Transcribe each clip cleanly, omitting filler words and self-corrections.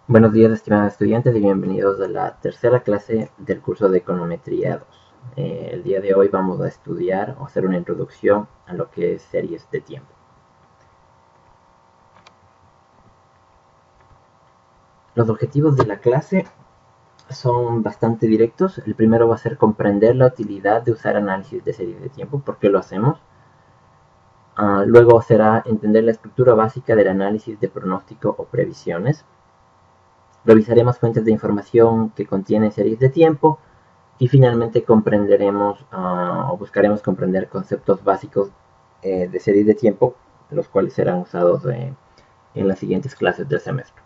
Buenos días, estimados estudiantes, y bienvenidos a la tercera clase del curso de Econometría 2. El día de hoy vamos a estudiar o hacer una introducción a lo que es series de tiempo. Los objetivos de la clase son bastante directos. El primero va a ser comprender la utilidad de usar análisis de series de tiempo, por qué lo hacemos. Luego será entender la estructura básica del análisis de pronóstico o previsiones. Revisaremos fuentes de información que contienen series de tiempo. Y finalmente comprenderemos o buscaremos comprender conceptos básicos de series de tiempo, los cuales serán usados en las siguientes clases del semestre.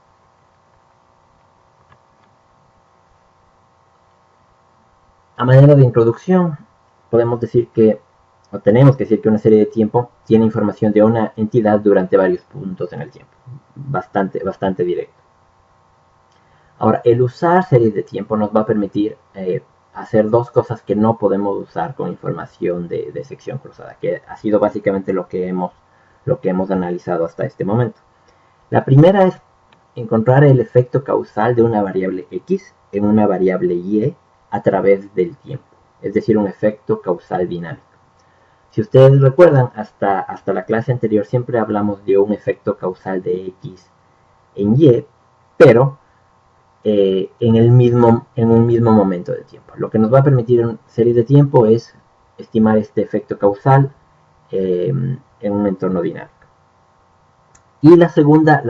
A manera de introducción, podemos decir que, o tenemos que decir que una serie de tiempo tiene información de una entidad durante varios puntos en el tiempo. Bastante directo. Ahora, el usar series de tiempo nos va a permitir hacer dos cosas que no podemos usar con información de sección cruzada, que ha sido básicamente lo que hemos analizado hasta este momento. La primera es encontrar el efecto causal de una variable X en una variable Y a través del tiempo, es decir, un efecto causal dinámico. Si ustedes recuerdan, hasta la clase anterior siempre hablamos de un efecto causal de X en Y, pero en un mismo momento de tiempo. Lo que nos va a permitir en series de tiempo es estimar este efecto causal en un entorno dinámico. Y la segunda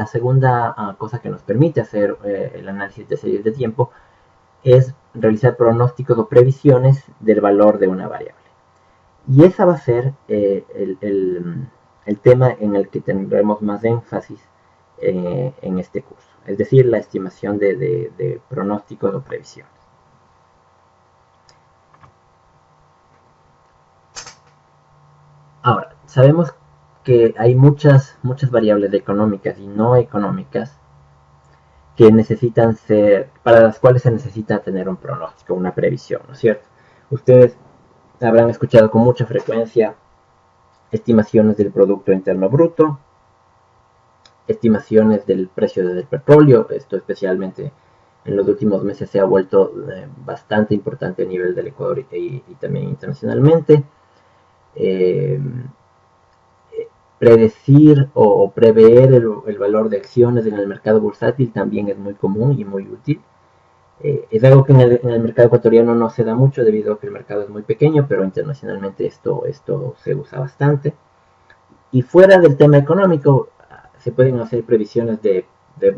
cosa que nos permite hacer el análisis de series de tiempo es realizar pronósticos o previsiones del valor de una variable. Y esa va a ser el tema en el que tendremos más énfasis en este curso, es decir, la estimación de pronósticos o previsiones. Ahora, sabemos que hay muchas variables económicas y no económicas que necesitan ser, para las cuales se necesita tener un pronóstico, una previsión, ¿no es cierto? Ustedes habrán escuchado con mucha frecuencia estimaciones del Producto Interno Bruto, estimaciones del precio del petróleo. Esto especialmente en los últimos meses se ha vuelto bastante importante a nivel del Ecuador y también internacionalmente. Eh, Predecir o prever el valor de acciones en el mercado bursátil también es muy común y muy útil. Es algo que en el mercado ecuatoriano no se da mucho debido a que el mercado es muy pequeño, pero internacionalmente esto se usa bastante. Y fuera del tema económico, se pueden hacer previsiones de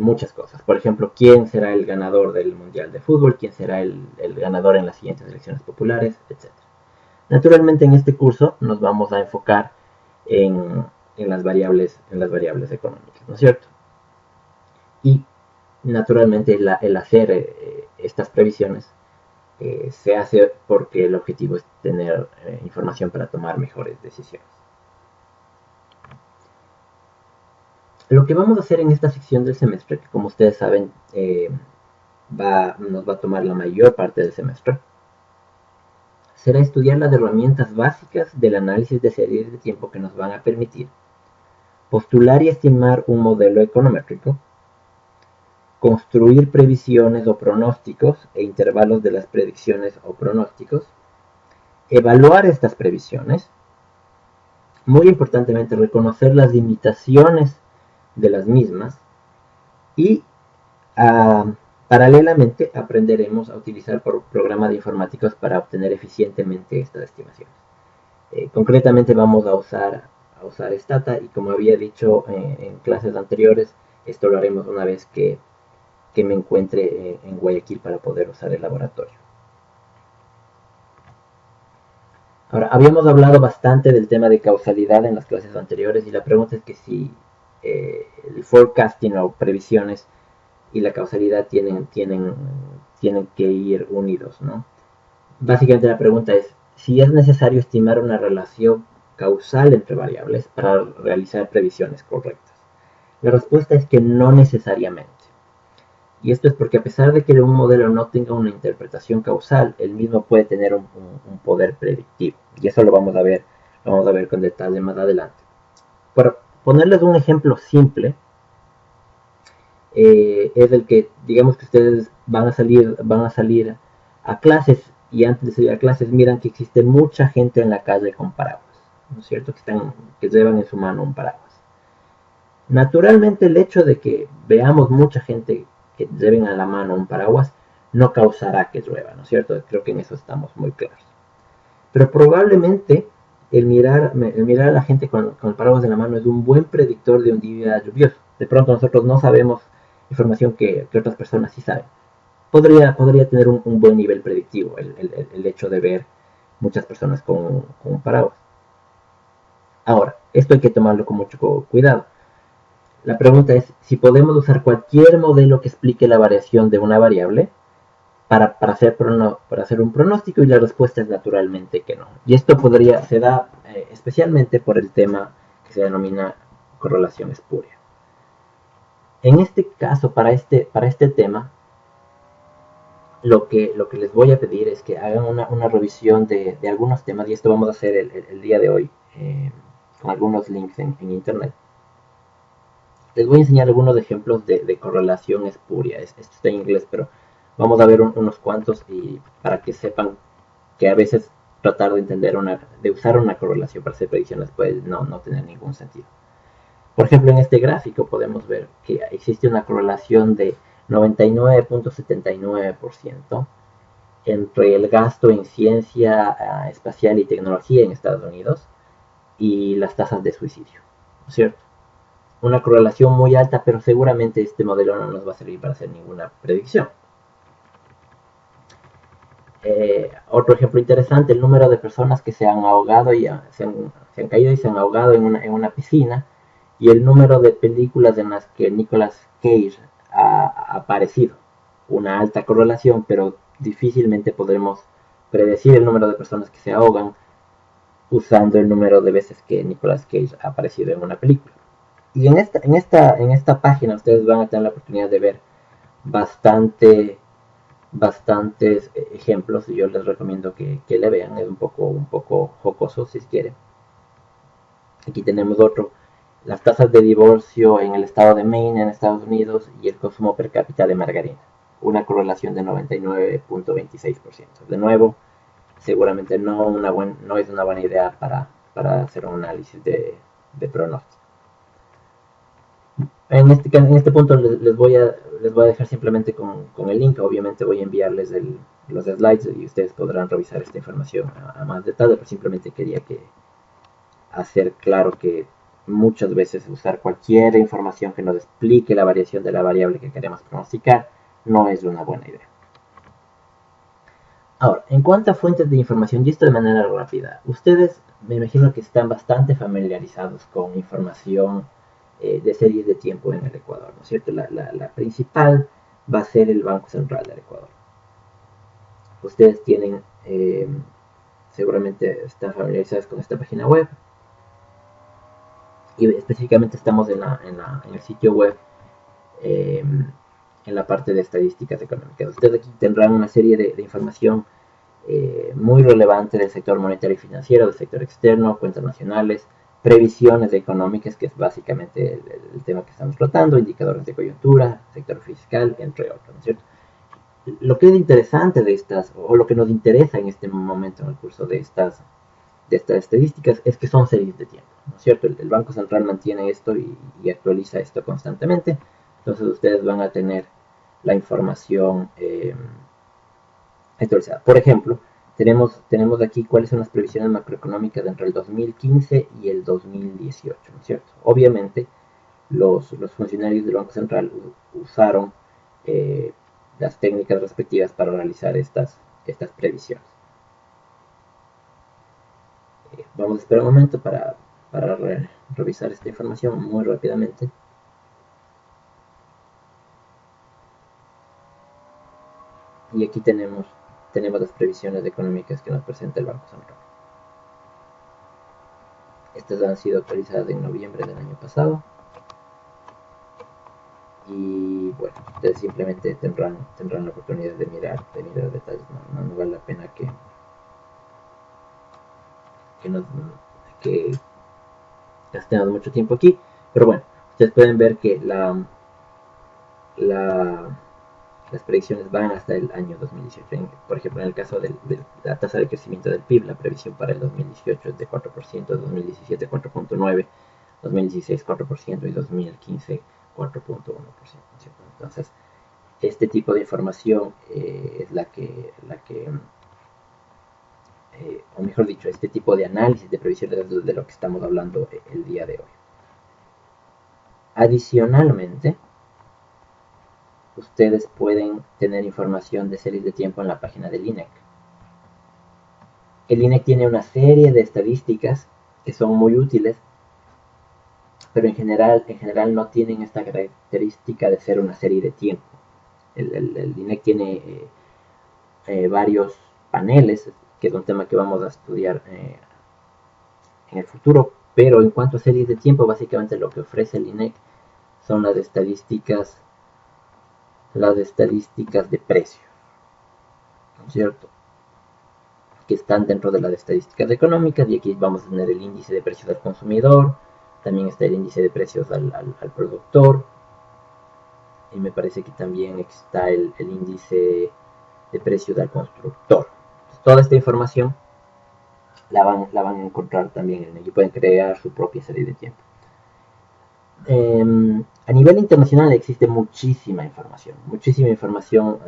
muchas cosas. Por ejemplo, quién será el ganador del Mundial de Fútbol, quién será el ganador en las siguientes elecciones populares, etc. Naturalmente en este curso nos vamos a enfocar en las variables económicas, ¿no es cierto? Y naturalmente el hacer estas previsiones se hace porque el objetivo es tener información para tomar mejores decisiones. Lo que vamos a hacer en esta sección del semestre, que como ustedes saben nos va a tomar la mayor parte del semestre, será estudiar las herramientas básicas del análisis de series de tiempo que nos van a permitir postular y estimar un modelo econométrico, construir previsiones o pronósticos e intervalos de las predicciones o pronósticos, evaluar estas previsiones, muy importantemente reconocer las limitaciones de las mismas y paralelamente aprenderemos a utilizar programas de informáticos para obtener eficientemente estas estimaciones. Concretamente vamos a usar Stata y como había dicho en clases anteriores, esto lo haremos una vez que me encuentre en Guayaquil para poder usar el laboratorio. Ahora, habíamos hablado bastante del tema de causalidad en las clases anteriores y la pregunta es que si el forecasting o previsiones y la causalidad tienen que ir unidos, ¿no? Básicamente la pregunta es si es necesario estimar una relación causal entre variables para realizar previsiones correctas. La respuesta es que no necesariamente. Y esto es porque a pesar de que un modelo no tenga una interpretación causal, el mismo puede tener un poder predictivo. Y eso lo vamos a ver con detalle más adelante. Por ponerles un ejemplo simple, es el que, digamos que ustedes van a salir a clases y antes de salir a clases miran que existe mucha gente en la calle con paraguas, ¿no es cierto? Que llevan en su mano un paraguas. Naturalmente el hecho de que veamos mucha gente que lleven a la mano un paraguas no causará que llueva, ¿no es cierto? Creo que en eso estamos muy claros. Pero probablemente el mirar a la gente con el paraguas en la mano es un buen predictor de un día lluvioso. De pronto nosotros no sabemos información que otras personas sí saben. Podría tener un buen nivel predictivo el hecho de ver muchas personas con un paraguas. Ahora, esto hay que tomarlo con mucho cuidado. La pregunta es si podemos usar cualquier modelo que explique la variación de una variable para hacer un pronóstico, y la respuesta es naturalmente que no. Y esto se da especialmente por el tema que se denomina correlación espuria. En este caso, para este tema, lo que les voy a pedir es que hagan una revisión de algunos temas, y esto vamos a hacer el día de hoy con algunos links en internet. Les voy a enseñar algunos ejemplos de correlación espuria. Esto está en inglés, pero vamos a ver unos cuantos y para que sepan que a veces tratar de usar una correlación para hacer predicciones puede no tener ningún sentido. Por ejemplo, en este gráfico podemos ver que existe una correlación de 99.79% entre el gasto en ciencia espacial y tecnología en Estados Unidos y las tasas de suicidio, ¿no es cierto? Una correlación muy alta, pero seguramente este modelo no nos va a servir para hacer ninguna predicción. Otro ejemplo interesante, el número de personas que se han ahogado y se han caído y se han ahogado en una piscina, y el número de películas en las que Nicolas Cage ha aparecido. Una alta correlación, pero difícilmente podremos predecir el número de personas que se ahogan usando el número de veces que Nicolas Cage ha aparecido en una película. Y en esta página ustedes van a tener la oportunidad de ver bastante, bastantes ejemplos, y yo les recomiendo que le vean. Es un poco jocoso si quieren. Aquí tenemos otro: las tasas de divorcio en el estado de Maine en Estados Unidos y el consumo per cápita de margarina, una correlación de 99.26%. De nuevo, seguramente no es una buena idea para hacer un análisis de pronóstico. En este punto les voy a dejar simplemente con el link. Obviamente voy a enviarles los slides y ustedes podrán revisar esta información a más detalle, pero simplemente quería hacer claro que muchas veces usar cualquier información que nos explique la variación de la variable que queremos pronosticar no es una buena idea. Ahora, en cuanto a fuentes de información, y esto de manera rápida, ustedes me imagino que están bastante familiarizados con información de series de tiempo en el Ecuador, ¿no es cierto? La principal va a ser el Banco Central del Ecuador. Ustedes seguramente están familiarizados con esta página web, y específicamente estamos en el sitio web, eh, en la parte de estadísticas económicas. Ustedes aquí tendrán una serie de información muy relevante del sector monetario y financiero, del sector externo, cuentas nacionales, previsiones económicas, que es básicamente el tema que estamos tratando, indicadores de coyuntura, sector fiscal, entre otros, ¿no es cierto? Lo que es interesante de estas, o lo que nos interesa en este momento en el curso de estas estadísticas, es que son series de tiempo, ¿no es cierto? El Banco Central mantiene esto y actualiza esto constantemente. Entonces ustedes van a tener la información actualizada. Por ejemplo, tenemos aquí cuáles son las previsiones macroeconómicas entre el 2015 y el 2018, ¿no es cierto? Obviamente, los funcionarios del Banco Central usaron las técnicas respectivas para realizar estas previsiones. Vamos a esperar un momento para revisar esta información muy rápidamente. Y aquí tenemos las previsiones económicas que nos presenta el Banco Central. Estas han sido actualizadas en noviembre del año pasado. Y bueno, ustedes simplemente tendrán la oportunidad de mirar detalles. No vale la pena que gastemos mucho tiempo aquí. Pero bueno, ustedes pueden ver que las predicciones van hasta el año 2018. Por ejemplo, en el caso de la tasa de crecimiento del PIB, la previsión para el 2018 es de 4%, 2017 4.9%, 2016 4% y 2015 4.1%. Entonces, este tipo de información es o mejor dicho, este tipo de análisis de previsiones de lo que estamos hablando el día de hoy. Adicionalmente, ustedes pueden tener información de series de tiempo en la página del INEC. El INEC tiene una serie de estadísticas que son muy útiles, pero en general no tienen esta característica de ser una serie de tiempo. El INEC tiene varios paneles, que es un tema que vamos a estudiar en el futuro, pero en cuanto a series de tiempo, básicamente lo que ofrece el INEC son las estadísticas de precios, ¿no es cierto? Que están dentro de las estadísticas económicas, y aquí vamos a tener el índice de precios al consumidor, también está el índice de precios al productor, y me parece que también está el índice de precios al constructor. Entonces, toda esta información la van a encontrar también en ello, pueden crear su propia serie de tiempo. A nivel internacional existe muchísima información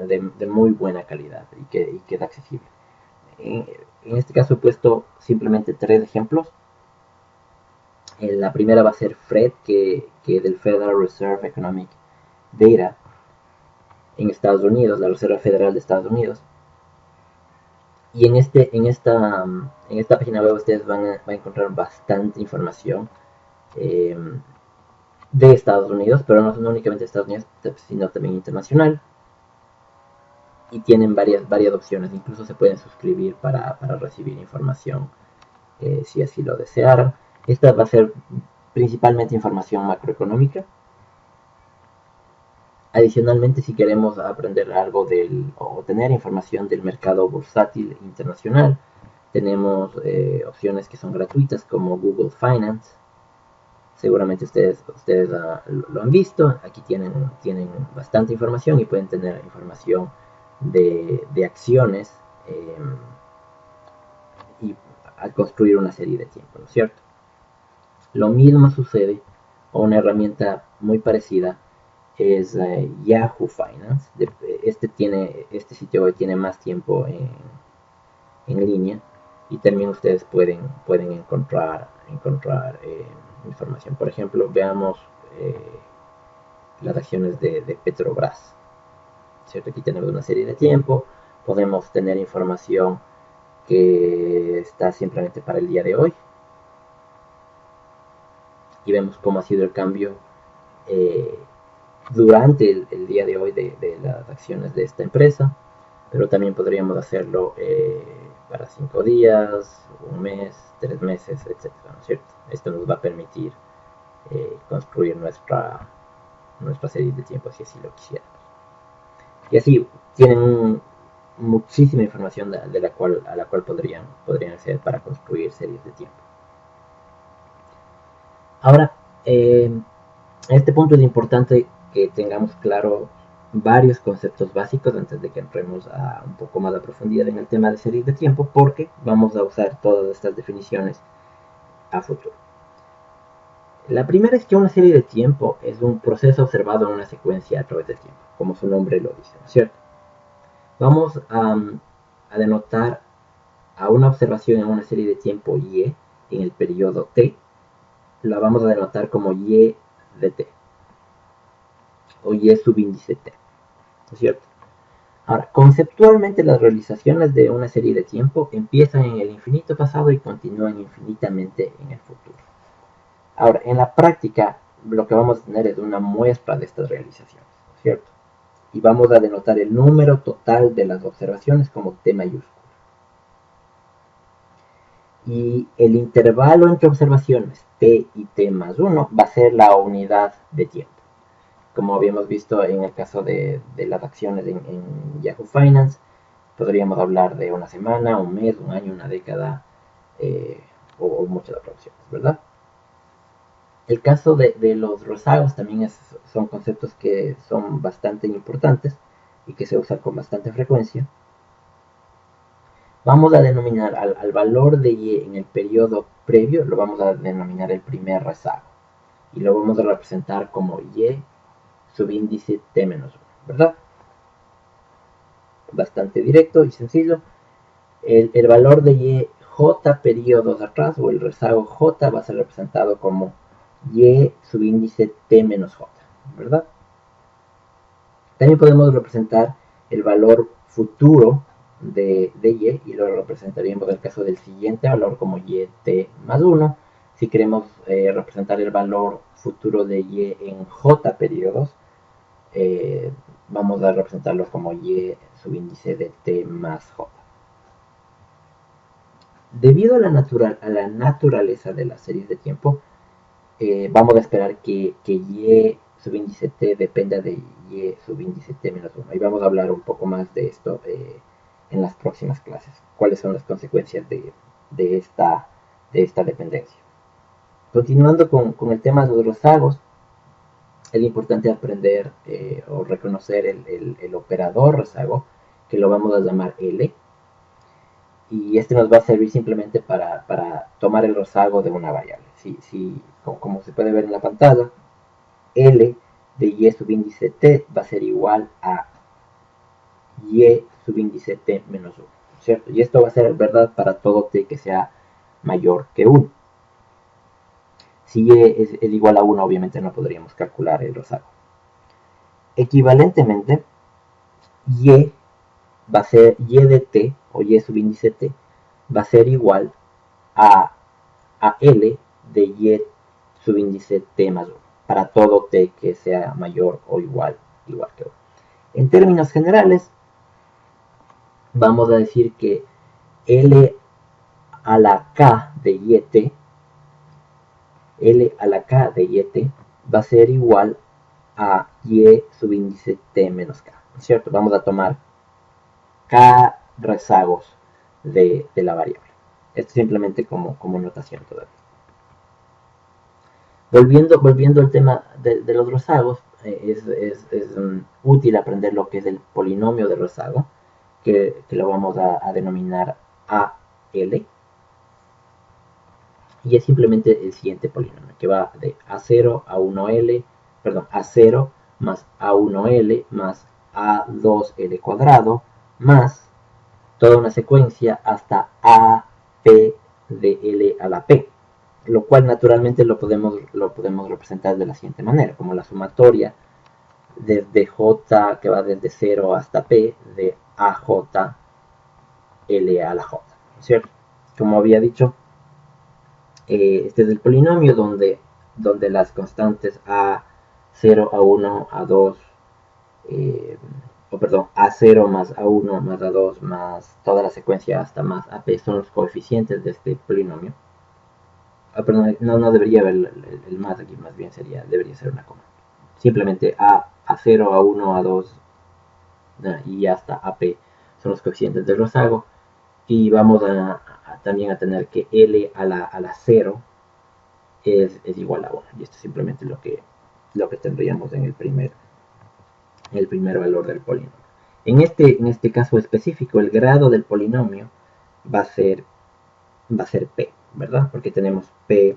de muy buena calidad y que es accesible. En este caso he puesto simplemente 3 ejemplos. La primera va a ser FRED, que del Federal Reserve Economic Data en Estados Unidos, la Reserva Federal de Estados Unidos. Y en esta página web ustedes van a encontrar bastante información de Estados Unidos, pero no únicamente de Estados Unidos, sino también internacional. Y tienen varias opciones, incluso se pueden suscribir para recibir información si así lo desearan. Esta va a ser principalmente información macroeconómica. Adicionalmente, si queremos aprender algo o tener información del mercado bursátil internacional, tenemos opciones que son gratuitas como Google Finance. Seguramente ustedes lo han visto. Aquí tienen bastante información y pueden tener información de acciones y al construir una serie de tiempo, ¿no es cierto? Lo mismo sucede, o una herramienta muy parecida es Yahoo Finance. Este sitio web tiene más tiempo en línea, y también ustedes pueden encontrar información. Por ejemplo, veamos las acciones de Petrobras, ¿cierto? Aquí tenemos una serie de tiempo, podemos tener información que está simplemente para el día de hoy, y vemos cómo ha sido el cambio durante el día de hoy de las acciones de esta empresa. Pero también podríamos hacerlo para 5 días, un mes, 3 meses, etcétera, ¿no es cierto? Esto nos va a permitir construir nuestra serie de tiempo, si así lo quisiéramos. Y así tienen muchísima información a la cual podrían acceder para construir series de tiempo. Ahora, en este punto es importante que tengamos claro varios conceptos básicos antes de que entremos un poco más a profundidad en el tema de series de tiempo, porque vamos a usar todas estas definiciones a futuro. La primera es que una serie de tiempo es un proceso observado en una secuencia a través del tiempo, como su nombre lo dice, ¿no es cierto? Vamos a denotar a una observación en una serie de tiempo Y en el periodo T, la vamos a denotar como Y de T, o Y subíndice T, ¿no es cierto? Ahora, conceptualmente las realizaciones de una serie de tiempo empiezan en el infinito pasado y continúan infinitamente en el futuro. Ahora, en la práctica, lo que vamos a tener es una muestra de estas realizaciones, ¿no es cierto? Y vamos a denotar el número total de las observaciones como T mayúsculo. Y el intervalo entre observaciones T y T más 1 va a ser la unidad de tiempo. Como habíamos visto en el caso de las acciones en Yahoo Finance, podríamos hablar de una semana, un mes, un año, una década, o muchas otras opciones, ¿verdad? El caso de los rezagos también son conceptos que son bastante importantes y que se usan con bastante frecuencia. Vamos a denominar al valor de y en el periodo previo, lo vamos a denominar el primer rezago. Y lo vamos a representar como y subíndice t menos 1, ¿verdad? Bastante directo y sencillo. El valor de y j periodos atrás, o el rezago j, va a ser representado como y subíndice t menos j, ¿verdad? También podemos representar el valor futuro de y lo representaríamos en el caso del siguiente valor como y t más 1. Si queremos representar el valor futuro de y en j periodos, eh, vamos a representarlo como y subíndice de t más j. Debido a la naturaleza de las series de tiempo, vamos a esperar que y subíndice t dependa de y subíndice t menos 1. Y vamos a hablar un poco más de esto en las próximas clases. ¿Cuáles son las consecuencias de esta dependencia? Continuando con el tema de los rezagos, es importante aprender o reconocer el operador rezago, que lo vamos a llamar L. Y este nos va a servir simplemente para tomar el rezago de una variable. Como se puede ver en la pantalla, L de y subíndice t va a ser igual a y subíndice t menos 1, ¿cierto? Y esto va a ser verdad para todo t que sea mayor que 1. Si y es igual a 1, obviamente no podríamos calcular el rezago. Equivalentemente, y va a ser y de t, o y subíndice t, va a ser igual a L de y subíndice t más 1, para todo t que sea mayor o igual que 1. En términos generales, vamos a decir que L a la K de YT, L a la K de YT va a ser igual a Y subíndice T menos K, ¿cierto? Vamos a tomar K rezagos de la variable. Esto simplemente como notación todavía. Volviendo al tema de los rezagos, es útil aprender lo que es el polinomio de rezago, que lo vamos a denominar AL, y es simplemente el siguiente polinomio, que va de A0 a 1L, perdón, A0 más A1L más A2L cuadrado, más toda una secuencia hasta AP de L a la P, lo cual naturalmente lo podemos representar de la siguiente manera, como la sumatoria desde J, que va desde 0 hasta P, de AJ L a la J, ¿cierto? Como había dicho, este es el polinomio donde las constantes A0, A1, A2, A0 más A1 más A2 más toda la secuencia hasta más AP son los coeficientes de este polinomio. Perdón, no debería haber el más aquí, más bien debería ser una coma. Simplemente A0, A1, A2 y hasta AP son los coeficientes del rezago. Y vamos también a tener que L a la 0 es igual a 1. Y esto es simplemente lo que tendríamos en el primer valor del polinomio. En este caso específico, el grado del polinomio va a ser P, ¿verdad? Porque tenemos P.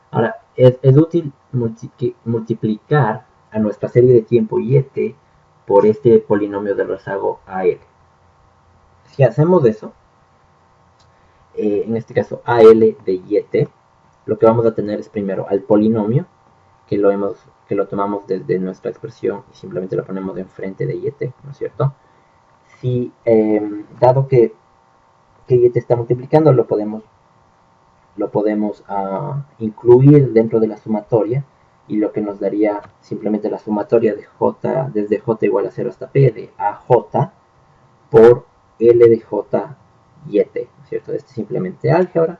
Ahora, es útil multiplicar a nuestra serie de tiempo y por este polinomio del rezago AL. Si hacemos eso, en este caso AL de YT, lo que vamos a tener es primero al polinomio, que lo tomamos desde nuestra expresión y simplemente lo ponemos enfrente de YT, ¿no es cierto? Si, dado que YT está multiplicando, lo podemos incluir dentro de la sumatoria, y lo que nos daría simplemente la sumatoria de j desde j igual a 0 hasta p de aj por L de J y T, ¿cierto? Este es simplemente álgebra.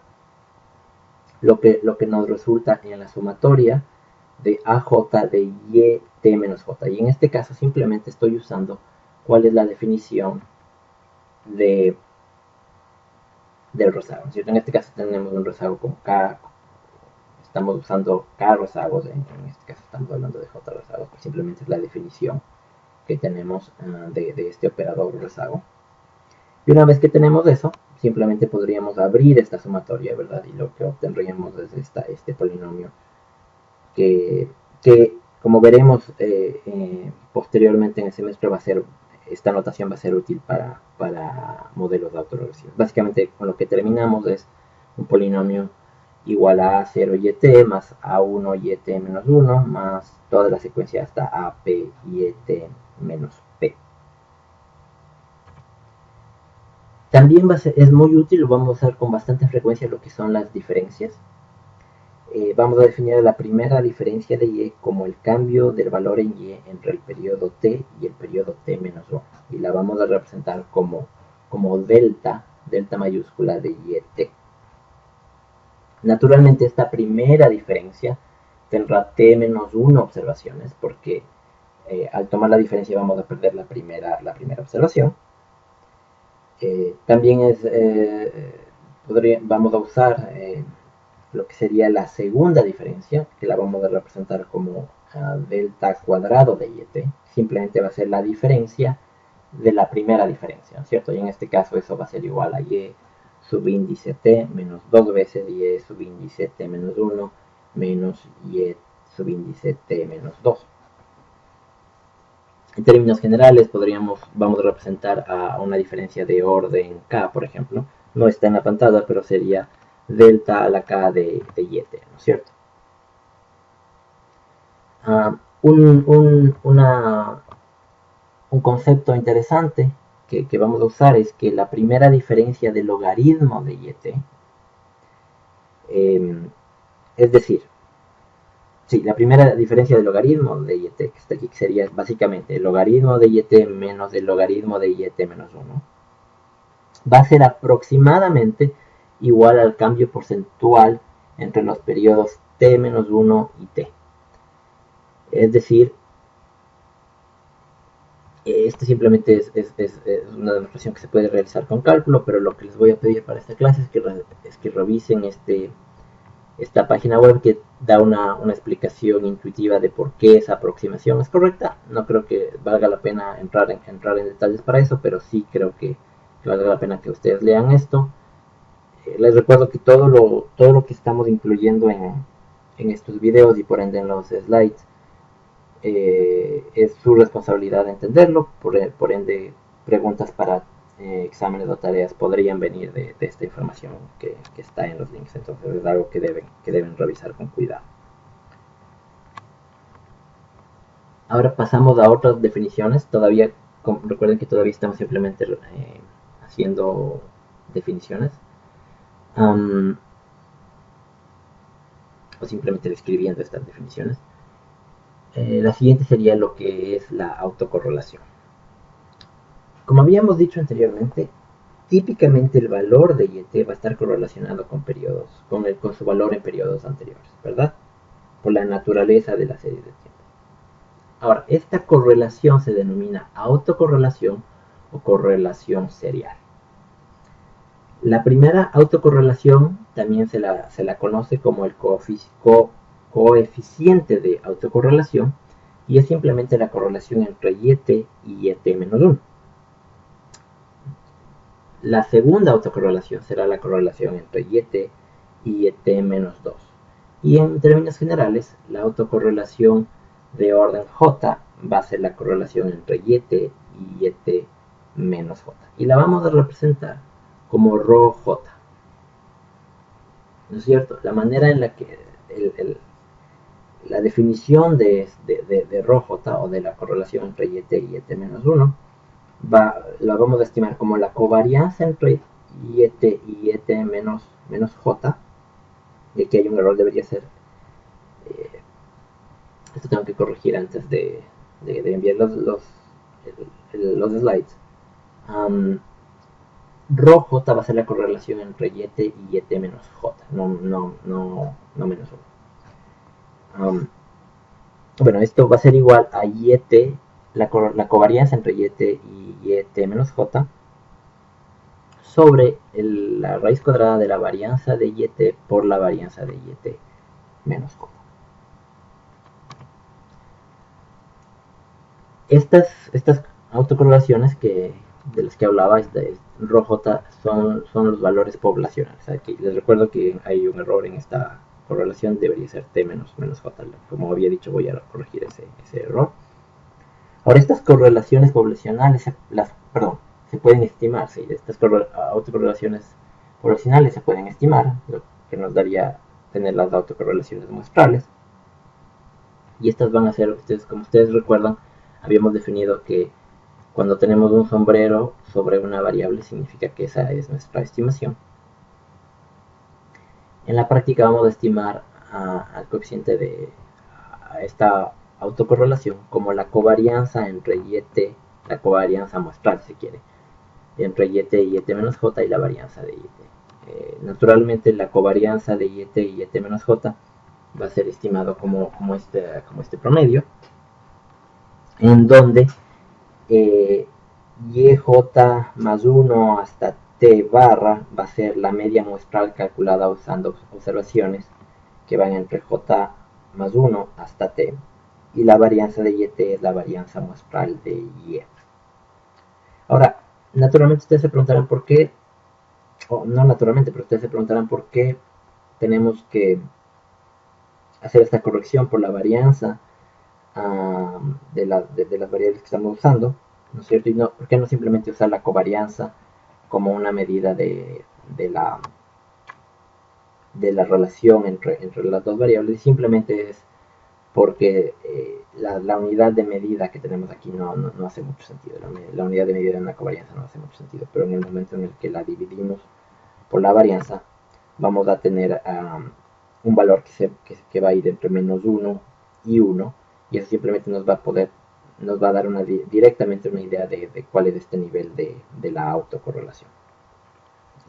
Lo que nos resulta en la sumatoria de AJ de Y T menos J. Y en este caso simplemente estoy usando cuál es la definición de del rezago, ¿cierto? En este caso tenemos un rezago con K, estamos usando K rezagos, en este caso estamos hablando de J rezagos, pues simplemente es la definición que tenemos de este operador rezago. Y una vez que tenemos eso, simplemente podríamos abrir esta sumatoria, ¿verdad? Y lo que obtendríamos es este polinomio que, que como veremos posteriormente en el semestre esta notación va a ser útil para modelos de autorregresión. Básicamente con lo que terminamos es un polinomio igual a A0 y ET más A1 y ET menos 1 más toda la secuencia hasta AP y ET menos P. También es muy útil, lo vamos a usar con bastante frecuencia lo que son las diferencias. Vamos a definir la primera diferencia de y como el cambio del valor en y entre el periodo t y el periodo t menos 1. Y la vamos a representar como delta mayúscula de y t. Naturalmente esta primera diferencia tendrá t menos 1 observaciones porque al tomar la diferencia vamos a perder la primera observación. También vamos a usar lo que sería la segunda diferencia, que la vamos a representar como delta cuadrado de y simplemente va a ser la diferencia de la primera diferencia, ¿cierto? Y en este caso eso va a ser igual a y subíndice t menos 2 veces y subíndice t menos 1 menos y subíndice t menos 2. En términos generales vamos a representar a una diferencia de orden k, por ejemplo. No está en la pantalla, pero sería delta a la k de y t, ¿no es cierto? Un concepto interesante que vamos a usar es que la primera diferencia del logaritmo de y t, es decir, sí, la primera diferencia del logaritmo de y t, que está aquí, que sería básicamente el logaritmo de y t menos el logaritmo de y t menos 1, va a ser aproximadamente igual al cambio porcentual entre los periodos t menos 1 y t. Es decir, este simplemente es una demostración que se puede realizar con cálculo, pero lo que les voy a pedir para esta clase es que revisen esta página web que da una explicación intuitiva de por qué esa aproximación es correcta. No creo que valga la pena entrar en detalles para eso, pero sí creo que valga la pena que ustedes lean esto. Les recuerdo que todo lo que estamos incluyendo en estos videos y por ende en los slides es su responsabilidad entenderlo, por ende preguntas para exámenes o tareas podrían venir de esta información que está en los links, entonces es algo que deben revisar con cuidado. Ahora pasamos a otras definiciones. Recuerden que todavía estamos simplemente haciendo definiciones o simplemente describiendo estas definiciones. La siguiente sería lo que es la autocorrelación. Como habíamos dicho anteriormente, típicamente el valor de y va a estar correlacionado con su valor en periodos anteriores, ¿verdad? Por la naturaleza de la serie de tiempo. Ahora, esta correlación se denomina autocorrelación o correlación serial. La primera autocorrelación también se la conoce como el coeficiente de autocorrelación y es simplemente la correlación entre y y menos 1. La segunda autocorrelación será la correlación entre y menos 2. Y en términos generales, la autocorrelación de orden J va a ser la correlación entre y menos J. Y la vamos a representar como rho J. ¿No es cierto? La manera en la que la definición de rho J o de la correlación entre y menos 1 la vamos a estimar como la covarianza entre y menos J. Y aquí hay un error, debería ser esto tengo que corregir antes de enviar los slides. Rho J va a ser la correlación entre y menos J, no menos 1. Bueno, esto va a ser igual a la covarianza entre y menos J sobre la raíz cuadrada de la varianza de yt por la varianza de yt menos j. Estas autocorrelaciones de las que hablaba, ρj, son los valores poblacionales. Aquí les recuerdo que hay un error en esta correlación, debería ser t menos j. Como había dicho, voy a corregir ese error. Ahora, estas correlaciones poblacionales, se pueden estimar, ¿sí? Estas autocorrelaciones poblacionales se pueden estimar, lo que nos daría tener las autocorrelaciones muestrales. Y estas van a ser, como ustedes recuerdan, habíamos definido que cuando tenemos un sombrero sobre una variable significa que esa es nuestra estimación. En la práctica vamos a estimar al coeficiente de esta autocorrelación como la covarianza entre yt, la covarianza muestral si quiere, entre yt y yt menos j y la varianza de yt. Naturalmente la covarianza de yt y yt menos j va a ser estimado como este promedio, en donde yj más 1 hasta t barra va a ser la media muestral calculada usando observaciones que van entre j más 1 hasta t, y la varianza de yt es la varianza muestral de y. Ahora, naturalmente ustedes se preguntarán por qué, o no naturalmente, pero ustedes se preguntarán por qué tenemos que hacer esta corrección por la varianza de las variables que estamos usando, ¿no es cierto? Y no, ¿por qué no simplemente usar la covarianza como una medida de la relación entre las dos variables? Y simplemente es porque la unidad de medida que tenemos aquí no hace mucho sentido. La unidad de medida en la covarianza no hace mucho sentido, pero en el momento en el que la dividimos por la varianza, vamos a tener un valor que va a ir entre menos 1 y 1, y eso simplemente nos va a dar directamente una idea de cuál es este nivel de la autocorrelación,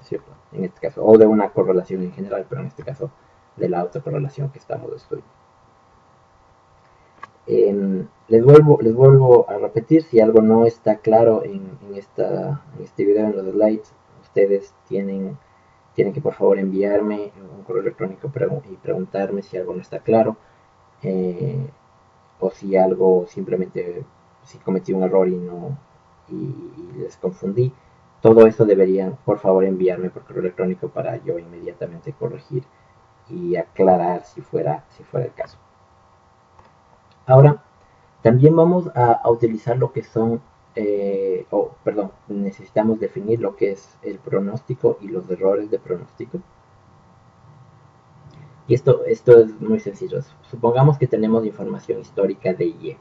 ¿cierto? En este caso, o de una correlación en general, pero en este caso de la autocorrelación que estamos estudiando. Les vuelvo a repetir, si algo no está claro en este video, en los slides, ustedes tienen que por favor enviarme un correo electrónico y preguntarme si algo no está claro, o si algo simplemente, si cometí un error y les confundí. Todo eso deberían por favor enviarme por correo electrónico para yo inmediatamente corregir y aclarar si fuera el caso. Ahora, también vamos a utilizar lo que son, necesitamos definir lo que es el pronóstico y los errores de pronóstico. Y esto es muy sencillo. Supongamos que tenemos información histórica de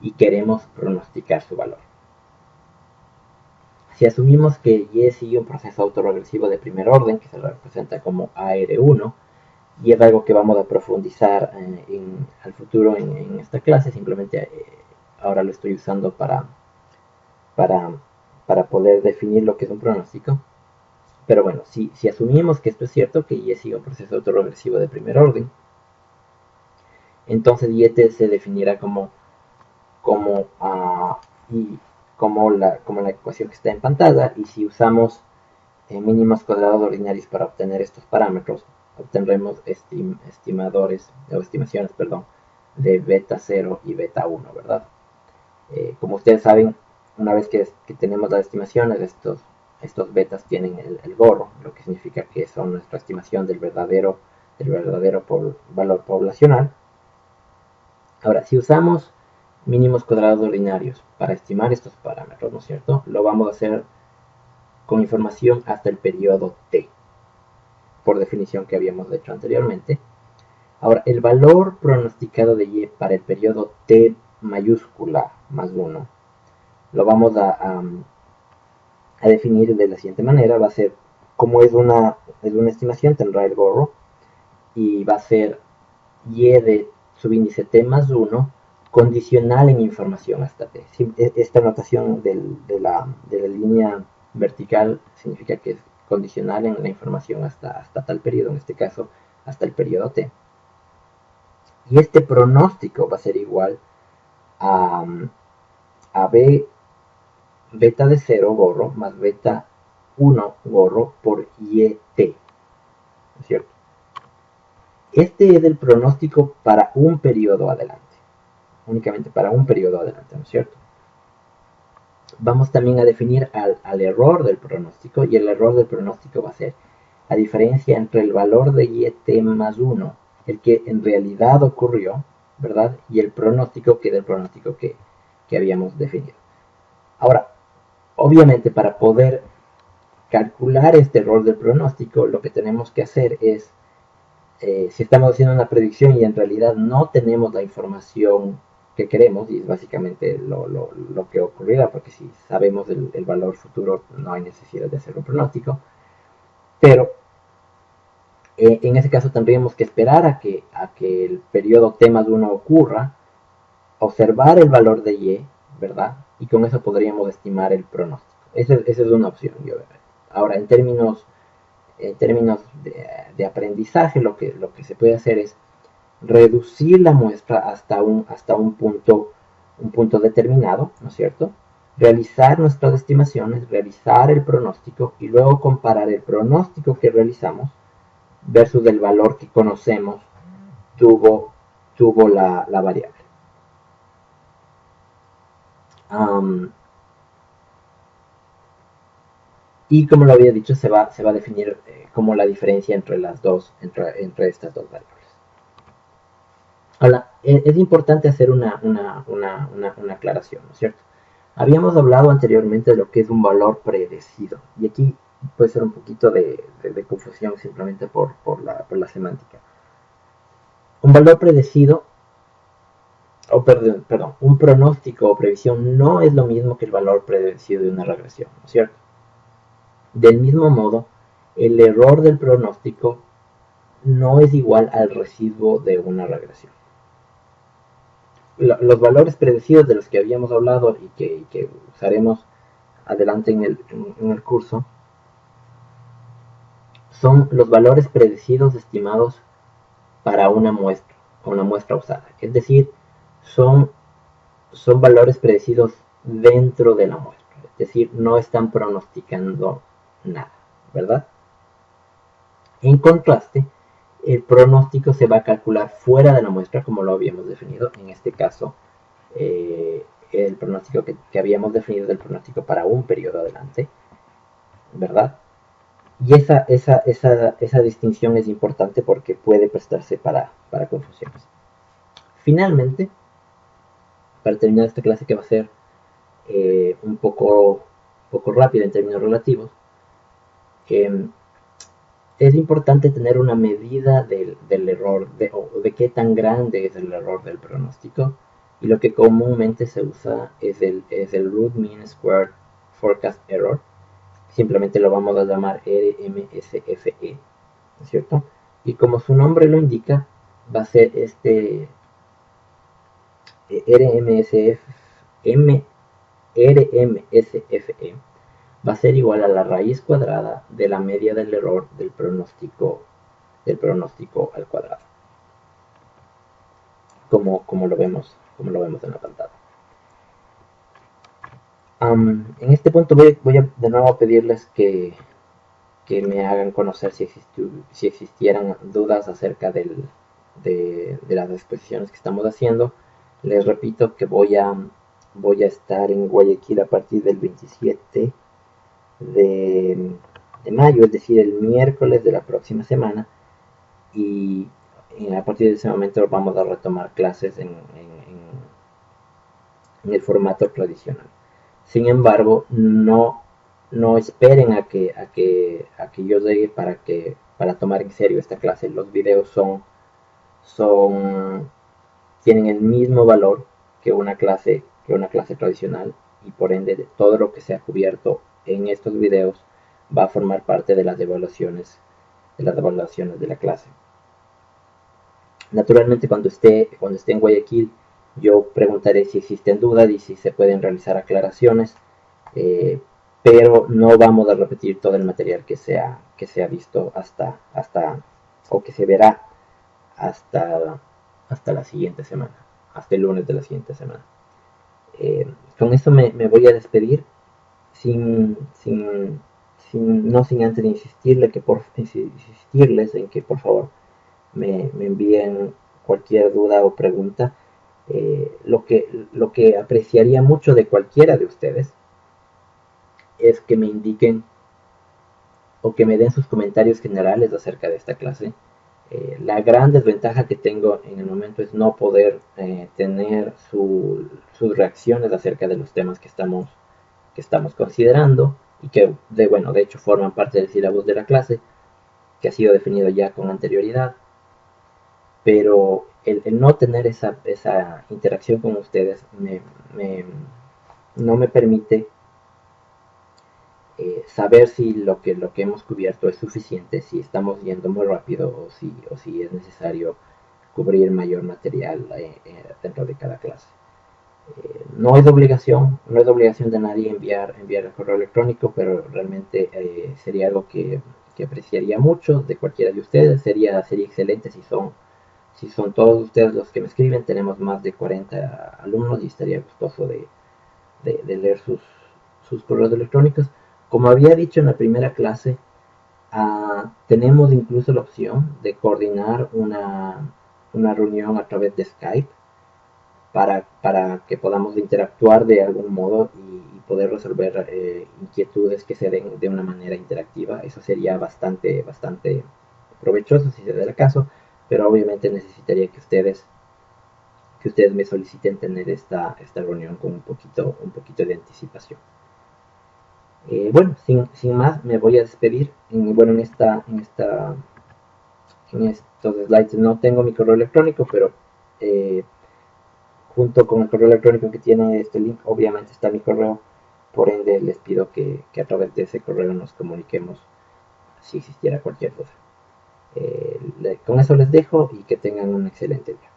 y queremos pronosticar su valor. Si asumimos que Y sigue un proceso autorregresivo de primer orden, que se representa como AR1, y es algo que vamos a profundizar al futuro en esta clase, simplemente ahora lo estoy usando para poder definir lo que es un pronóstico. Pero bueno, si asumimos que esto es cierto, que Y sigue un proceso autorregresivo de primer orden, entonces YT se definirá como la ecuación que está en pantalla, y si usamos mínimos cuadrados ordinarios para obtener estos parámetros, obtendremos estimaciones de beta 0 y beta 1, ¿verdad? Como ustedes saben, una vez que tenemos las estimaciones, estos betas tienen el gorro, lo que significa que son nuestra estimación del verdadero valor poblacional. Ahora, si usamos mínimos cuadrados ordinarios para estimar estos parámetros, ¿no es cierto? Lo vamos a hacer con información hasta el periodo t, por definición que habíamos hecho anteriormente. Ahora, el valor pronosticado de y para el periodo t mayúscula más 1 lo vamos a definir de la siguiente manera. Va a ser, como es una estimación, tendrá el gorro, y va a ser y de subíndice t más 1 condicional en información hasta t. Esta notación de la línea vertical significa que es condicional en la información hasta tal periodo, en este caso hasta el periodo t. Y este pronóstico va a ser igual a b beta de 0 gorro más beta 1 gorro por YT, ¿no es cierto? Este es el pronóstico para un periodo adelante, únicamente para un periodo adelante, ¿no es cierto? Vamos también a definir al error del pronóstico, y el error del pronóstico va a ser la diferencia entre el valor de YT más 1, el que en realidad ocurrió, ¿verdad? Y el pronóstico, que era el pronóstico que habíamos definido. Ahora, obviamente para poder calcular este error del pronóstico, lo que tenemos que hacer es, si estamos haciendo una predicción y en realidad no tenemos la información que queremos, y es básicamente lo que ocurrirá, porque si sabemos el valor futuro no hay necesidad de hacer un pronóstico, pero en ese caso tendríamos que esperar a que el periodo T más 1 ocurra, observar el valor de Y, ¿verdad? Y con eso podríamos estimar el pronóstico. Esa es una opción, yo. Ahora, en términos de aprendizaje, lo que se puede hacer es reducir la muestra hasta un punto determinado, ¿no es cierto? Realizar nuestras estimaciones, realizar el pronóstico y luego comparar el pronóstico que realizamos versus el valor que conocemos tuvo la variable. Um, y como lo había dicho, se va a definir como la diferencia entre estas dos variables. Ahora, es importante hacer una aclaración, ¿no es cierto? Habíamos hablado anteriormente de lo que es un valor predecido, y aquí puede ser un poquito de confusión simplemente por la semántica. Un valor predecido, perdón, un pronóstico o previsión no es lo mismo que el valor predecido de una regresión, ¿no es cierto? Del mismo modo, el error del pronóstico no es igual al residuo de una regresión. Los valores predecidos de los que habíamos hablado y que usaremos adelante en el curso son los valores predecidos estimados para una muestra usada. Es decir, son valores predecidos dentro de la muestra. Es decir, no están pronosticando nada, ¿verdad? En contraste, el pronóstico se va a calcular fuera de la muestra, como lo habíamos definido. En este caso, el pronóstico que habíamos definido del pronóstico para un periodo adelante, ¿verdad? Y esa distinción es importante porque puede prestarse para confusiones. Finalmente, para terminar esta clase, que va a ser un poco rápida en términos relativos, es importante tener una medida del error, o de qué tan grande es el error del pronóstico, y lo que comúnmente se usa es el Root Mean Squared Forecast Error. Simplemente lo vamos a llamar RMSFE, ¿no es cierto? Y como su nombre lo indica, va a ser este RMSFE va a ser igual a la raíz cuadrada de la media del error del pronóstico al cuadrado, como lo vemos en la pantalla. En este punto voy a de nuevo a pedirles que me hagan conocer si existieran dudas acerca de las exposiciones que estamos haciendo. Les repito que voy a estar en Guayaquil a partir del 27 de mayo, es decir, el miércoles de la próxima semana, y a partir de ese momento vamos a retomar clases en el formato tradicional. Sin embargo, no esperen a que yo llegue para tomar en serio esta clase. Los videos tienen el mismo valor que una clase tradicional, y por ende todo lo que se ha cubierto en estos videos va a formar parte de las evaluaciones de la clase. Naturalmente, cuando esté en Guayaquil, yo preguntaré si existen dudas y si se pueden realizar aclaraciones, pero no vamos a repetir todo el material que se ha visto o que se verá hasta la siguiente semana, hasta el lunes de la siguiente semana. Con esto me voy a despedir sin no sin antes insistirles en que por favor me envíen cualquier duda o pregunta. Lo que apreciaría mucho de cualquiera de ustedes es que me indiquen o que me den sus comentarios generales acerca de esta clase. La gran desventaja que tengo en el momento es no poder tener sus reacciones acerca de los temas que estamos considerando y que, bueno, de hecho forman parte del sílabus de la clase, que ha sido definido ya con anterioridad, pero el no tener esa interacción con ustedes me, no me permite saber si lo que hemos cubierto es suficiente, si estamos yendo muy rápido o si es necesario cubrir mayor material dentro de cada clase. No es obligación de nadie enviar el correo electrónico, pero realmente sería algo que apreciaría mucho de cualquiera de ustedes. Sería excelente si son todos ustedes los que me escriben. Tenemos más de 40 alumnos y estaría gustoso de leer sus correos electrónicos. Como había dicho en la primera clase, tenemos incluso la opción de coordinar una reunión a través de Skype para que podamos interactuar de algún modo y poder resolver inquietudes que se den de una manera interactiva. Eso sería bastante provechoso si se da el caso, pero obviamente necesitaría que ustedes me soliciten tener esta reunión con un poquito de anticipación. Bueno, sin más, me voy a despedir. Bueno, en estos slides no tengo mi correo electrónico, pero junto con el correo electrónico que tiene este link, obviamente está mi correo. Por ende, les pido que a través de ese correo nos comuniquemos si existiera cualquier duda. Con eso les dejo y que tengan un excelente día.